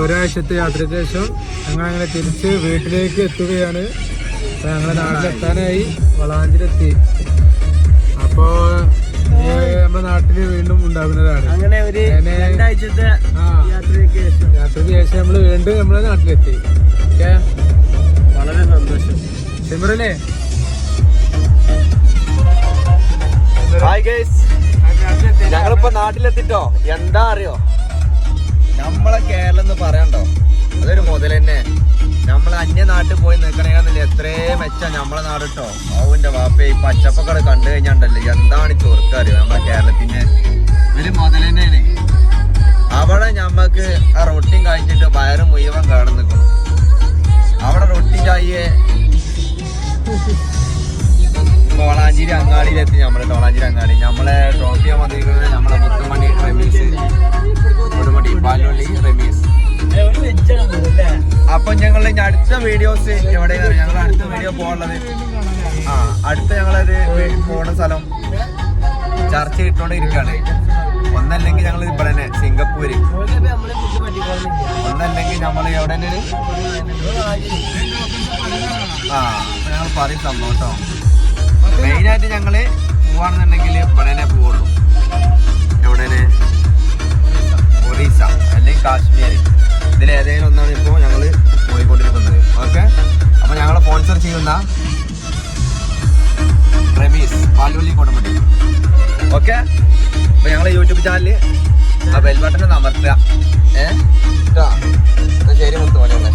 ഒരാഴ്ചത്തെ യാത്രയ്ക്ക് ശേഷം ഞങ്ങളങ്ങനെ തിരിച്ച് വീട്ടിലേക്ക് എത്തുകയാണ്. ഞങ്ങളുടെ നാട്ടിലെത്താനായി, വളാഞ്ചിലെത്തി. അപ്പോ നമ്മുടെ നാട്ടില് വീണ്ടും ഉണ്ടാകുന്നതാണ്. അങ്ങനെ ഒരു രണ്ടാഴ്ചത്തെ യാത്രയ്ക്ക് ശേഷം നമ്മള് വീണ്ടും നമ്മുടെ നാട്ടിലെത്തി. വളരെ സന്തോഷം. സിമറിനെ ഹായ് ഗൈസ്, ഞങ്ങളിപ്പോ നാട്ടിലെത്തിട്ടോ. എന്താ അറിയോ, നമ്മളെ കേരളം എന്ന് പറയണ്ടോ, അതൊരു മുതൽ തന്നെ. നമ്മള് അന്യ നാട്ടിൽ പോയി നിൽക്കണേന്നില്ല, എത്രയോ മെച്ച നമ്മളെ നാട് കേട്ടോ. അവന്റെ വാപ്പ ഈ പച്ചപ്പൊക്കെ കണ്ടു കഴിഞ്ഞാണ്ടല്ലോ, എന്താണ് ചൊറുക്ക അറിയോ നമ്മളെ കേരളത്തിന്റെ ഒരു മുതൽ തന്നെയാണ്. അവിടെ ഞമ്മക്ക് ആ റൊട്ടിയും കഴിച്ചിട്ട് വയറ് മുഴുവൻ കാണുന്നു നിൽക്കണം. അവിടെ റൊട്ടി ചായയെ വളാഞ്ചേരി അങ്ങാടിയിലെത്തി. നമ്മള് വളാഞ്ചേരി അങ്ങാടി നമ്മളെ ഡ്രോപ്പ് ചെയ്യാൻ വന്നിരിക്കുന്നത് നമ്മളെ മുത്തമണി റമീസ്, കൊടുമടി പാലോളി റമീസ്. അപ്പൊ ഞങ്ങൾ അടുത്ത വീഡിയോസ് എവിടെയാണ്, ഞങ്ങൾ അടുത്ത വീഡിയോ പോകുന്നത് അടുത്ത ഞങ്ങളൊരു പോണ സ്ഥലം ചർച്ച ചെയ്തിട്ടോണ്ട് ഇരിക്കുകയാണ്. ഒന്നല്ലെങ്കിൽ ഞങ്ങൾ ഇവിടെ തന്നെ സിംഗപ്പൂര്, ഒന്നല്ലെങ്കിൽ നമ്മൾ എവിടെ തന്നെയാണ്. അപ്പൊ ഞങ്ങൾ പറയും സംഭവം കേട്ടോ. മെയിനായിട്ട് ഞങ്ങള് പോവാണെന്നുണ്ടെങ്കിൽ ഇവിടെ തന്നെ പോവുള്ളൂ. എവിടെ? ഒറീസ അല്ലെങ്കിൽ കാശ്മീർ, ഇതിലേതെങ്കിലും ഒന്നാണ് ഇപ്പോൾ ഞങ്ങൾ പോയിക്കൊണ്ടിരിക്കുന്നത്. ഓക്കെ, അപ്പോൾ ഞങ്ങളെ സ്പോൺസർ ചെയ്യുന്ന റമീസ് പാലോളി കൊടുമടി. ഓക്കെ, അപ്പോൾ ഞങ്ങളെ യൂട്യൂബ് ചാനൽ ആ ബെൽ ബട്ടൺ അമർത്തുക. ശരി മുത്തുമണിയുള്ള